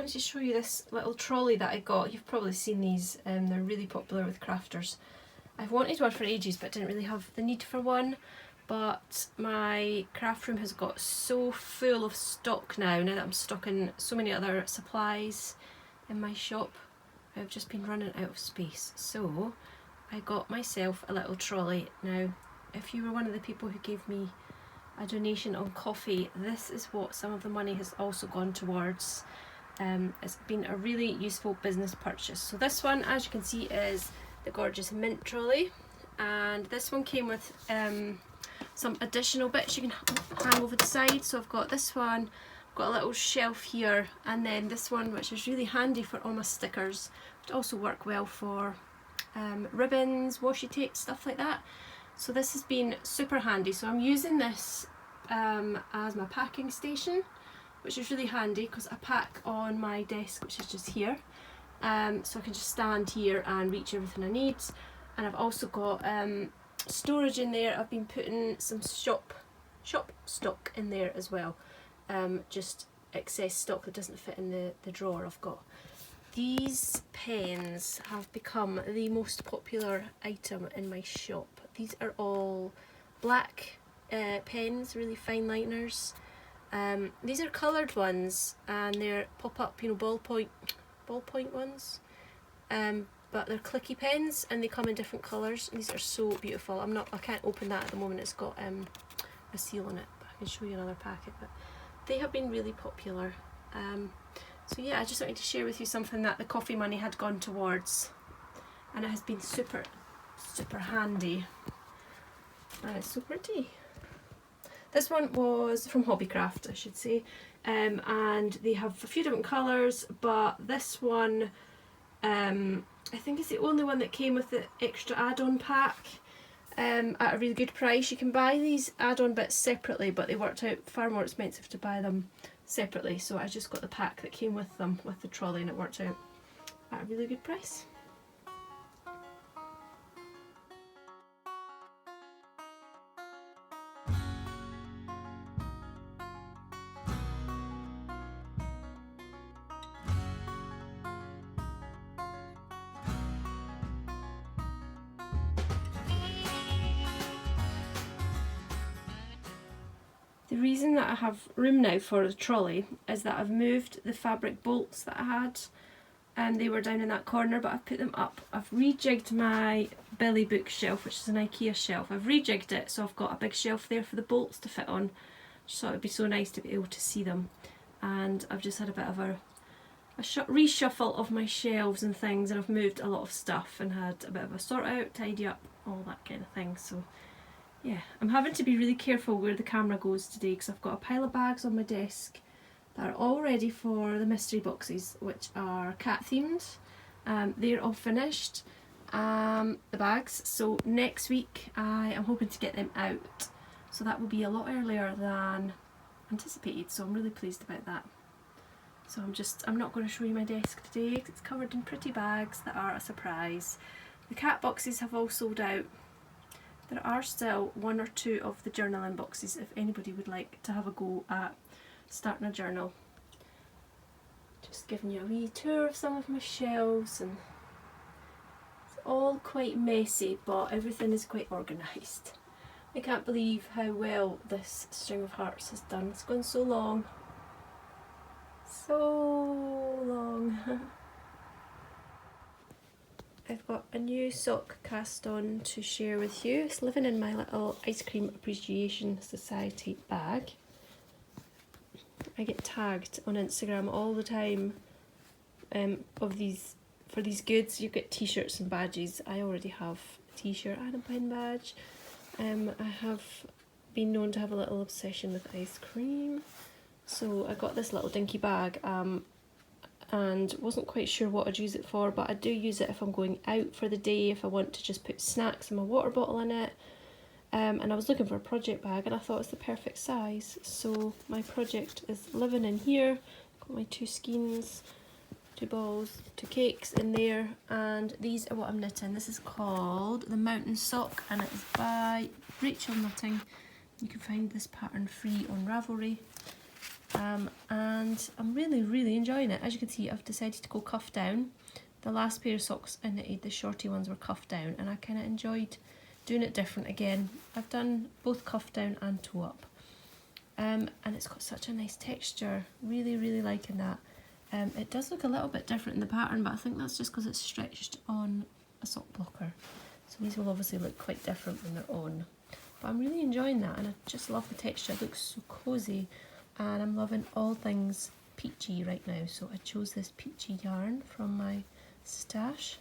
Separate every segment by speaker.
Speaker 1: To show you this little trolley that I got. You've probably seen these, they're really popular with crafters. I've wanted one for ages but didn't really have the need for one, but my craft room has got so full of stock now that I'm stocking so many other supplies in my shop. I've just been running out of space, so I got myself a little trolley. Now if you were one of the people who gave me a donation on coffee, this is what some of the money has also gone towards. It's been a really useful business purchase. So this one, as you can see, is the gorgeous mint trolley, and this one came with some additional bits you can hang over the side. So I've got this one, I've got a little shelf here, and then this one which is really handy for all my stickers. It would also work well for ribbons, washi tape, stuff like that. So this has been super handy. So I'm using this as my packing station, which is really handy because I pack on my desk, which is just here, so I can just stand here and reach everything I need. And I've also got storage in there. I've been putting some shop stock in there as well, just excess stock that doesn't fit in the drawer I've got. These pens have become the most popular item in my shop. These are all black pens, really fine liners. These are coloured ones, and they're pop-up, you know, ballpoint ones, but they're clicky pens and they come in different colours. These are so beautiful. I can't open that at the moment, it's got a seal on it, but I can show you another packet. But they have been really popular. So yeah, I just wanted to share with you something that the coffee money had gone towards, and it has been super handy, and it's so pretty. This one was from Hobbycraft, I should say, and they have a few different colours, but this one I think it's the only one that came with the extra add-on pack at a really good price. You can buy these add-on bits separately, but they worked out far more expensive to buy them separately, so I just got the pack that came with them, with the trolley, and it worked out at a really good price. The reason that I have room now for the trolley is that I've moved the fabric bolts that I had and they were down in that corner, but I've put them up. I've rejigged my Billy bookshelf, which is an IKEA shelf. I've rejigged it so I've got a big shelf there for the bolts to fit on. Just thought it'd be so nice to be able to see them. And I've just had a bit of a reshuffle of my shelves and things, and I've moved a lot of stuff and had a bit of a sort out, tidy up, all that kind of thing. So yeah, I'm having to be really careful where the camera goes today because I've got a pile of bags on my desk that are all ready for the mystery boxes, which are cat themed. They're all finished, the bags, so next week I am hoping to get them out, so that will be a lot earlier than anticipated, so I'm really pleased about that. So I'm not going to show you my desk today because it's covered in pretty bags that are a surprise. The cat boxes have all sold out. There are still 1 or 2 of the journaling boxes if anybody would like to have a go at starting a journal. Just giving you a wee tour of some of my shelves, and it's all quite messy, but everything is quite organised. I can't believe how well this string of hearts has done. It's gone so long. So long. I've got a new sock cast on to share with you. It's living in my little Ice Cream Appreciation Society bag. I get tagged on Instagram all the time for these goods. You get t-shirts and badges. I already have a t-shirt and a pin badge. I have been known to have a little obsession with ice cream. So I got this little dinky bag and wasn't quite sure what I'd use it for, but I do use it if I'm going out for the day, if I want to just put snacks and my water bottle in it. And I was looking for a project bag and I thought it's the perfect size. So my project is living in here. Got my 2 skeins, 2 balls, 2 cakes in there, and these are what I'm knitting. This is called the Mountain Sock and it is by Rachel Knitting. You can find this pattern free on Ravelry. And I'm really enjoying it. As you can see, I've decided to go cuff down. The last pair of socks I knitted, the shorty ones, were cuff down, and I kind of enjoyed doing it different again. I've done both cuff down and toe up, and it's got such a nice texture. Really liking that. It does look a little bit different in the pattern, but I think that's just because it's stretched on a sock blocker, so these will obviously look quite different when they're on. But I'm really enjoying that, and I just love the texture. It looks so cosy, and I'm loving all things peachy right now. So I chose this peachy yarn from my stash.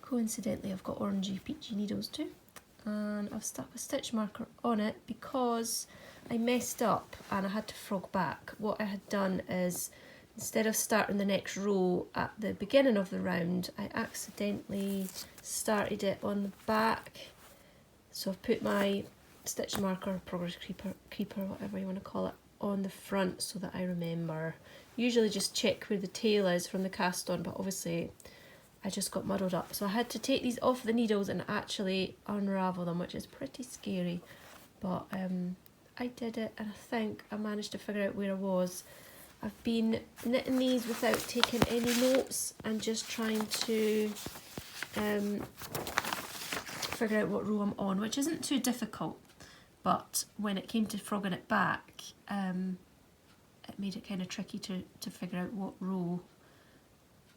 Speaker 1: Coincidentally, I've got orangey peachy needles too, and I've stuck a stitch marker on it because I messed up and I had to frog back. What I had done is, instead of starting the next row at the beginning of the round, I accidentally started it on the back. So I've put my stitch marker, progress creeper, whatever you want to call it, on the front so that I remember. Usually just check where the tail is from the cast on, but obviously I just got muddled up. So I had to take these off the needles and actually unravel them, which is pretty scary. But I did it, and I think I managed to figure out where I was. I've been knitting these without taking any notes and just trying to figure out what row I'm on, which isn't too difficult. But when it came to frogging it back, it made it kind of tricky to figure out what row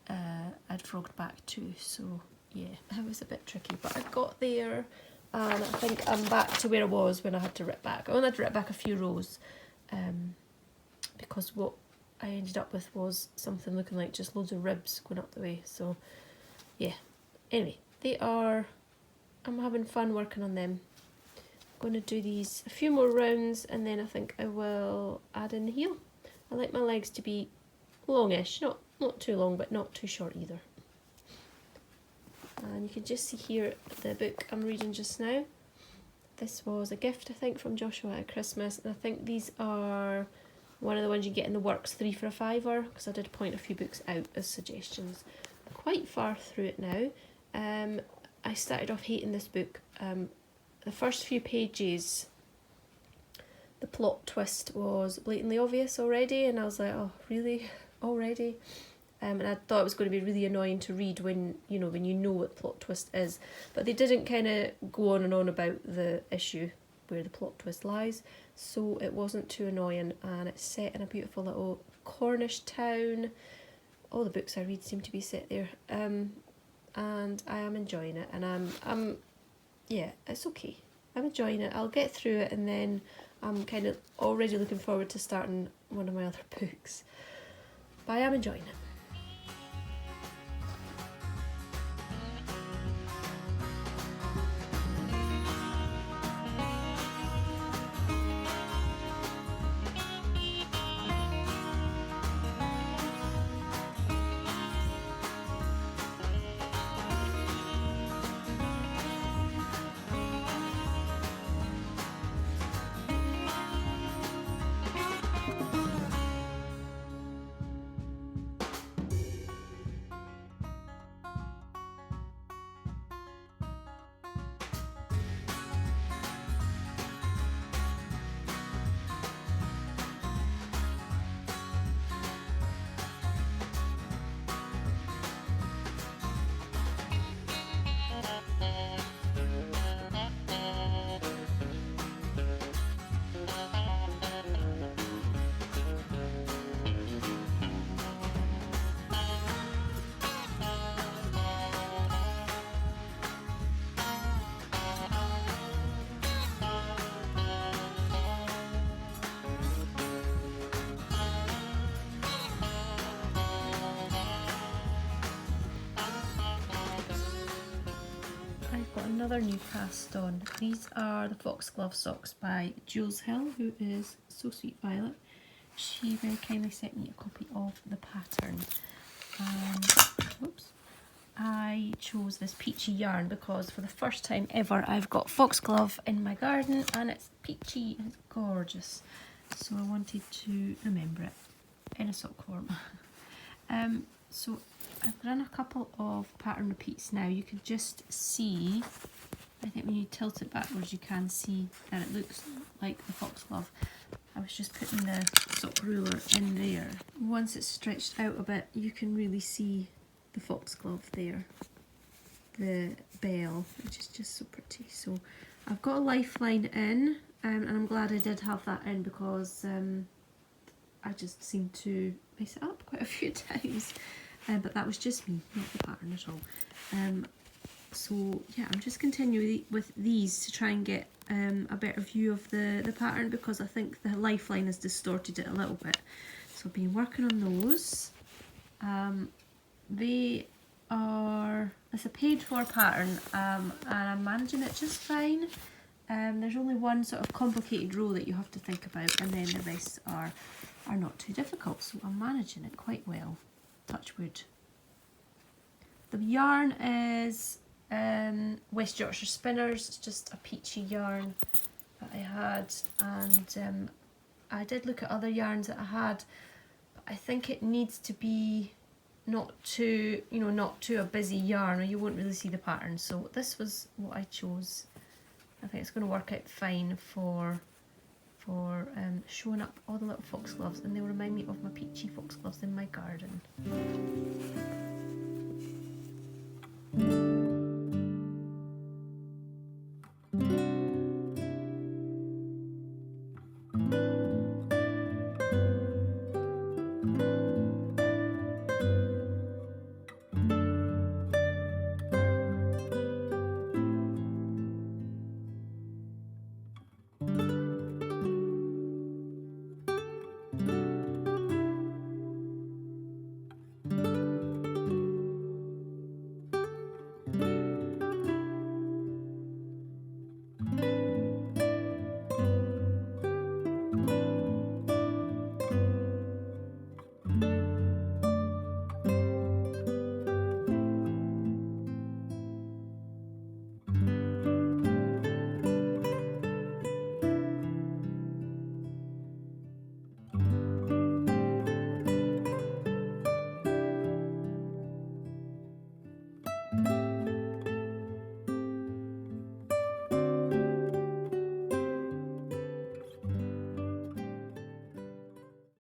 Speaker 1: I'd frogged back to. So yeah, it was a bit tricky, but I got there, and I think I'm back to where I was when I had to rip back. I only had to rip back a few rows, because what I ended up with was something looking like just loads of ribs going up the way. So yeah, anyway, I'm having fun working on them. Going to do these a few more rounds, and then I think I will add in the heel. I like my legs to be longish, not too long but not too short either. And you can just see here the book I'm reading just now. This was a gift, I think, from Joshua at Christmas, and I think these are one of the ones you get in the works 3 for a £5, because I did point a few books out as suggestions. I'm quite far through it now. I started off hating this book. The first few pages, the plot twist was blatantly obvious already, and I was like, oh really, already? And I thought it was going to be really annoying to read when you know what the plot twist is. But they didn't kind of go on and on about the issue where the plot twist lies, so it wasn't too annoying. And it's set in a beautiful little Cornish town all the books I read seem to be set there, and I am enjoying it, and yeah, it's okay. I'm enjoying it. I'll get through it, and then I'm kind of already looking forward to starting one of my other books. But I am enjoying it. I've got another new cast on. These are the Foxglove socks by Jules Hill, who is so sweet Violet. She very kindly sent me a copy of the pattern. Whoops. I chose this peachy yarn because for the first time ever I've got foxglove in my garden, and it's peachy and it's gorgeous. So I wanted to remember it in a sock form. So I've done a couple of pattern repeats now. You can just see, I think when you tilt it backwards you can see that it looks like the foxglove. I was just putting the sock ruler in there. Once it's stretched out a bit you can really see the foxglove there, the bell, which is just so pretty. So I've got a lifeline in, and I'm glad I did have that in because I just seemed to mess it up quite a few times. But that was just me, not the pattern at all. So yeah, I'm just continuing with these to try and get a better view of the pattern, because I think the lifeline has distorted it a little bit. So I've been working on those. They are, it's a paid for pattern, and I'm managing it just fine. There's only one sort of complicated row that you have to think about, and then the rest are not too difficult, so I'm managing it quite well. Touch wood. The yarn is West Yorkshire Spinners. It's just a peachy yarn that I had, and I did look at other yarns that I had, but I think it needs to be not too, not too a busy yarn, or you won't really see the pattern. So this was what I chose. I think it's going to work out fine for showing up all the little foxgloves, and they will remind me of my peachy foxgloves in my garden.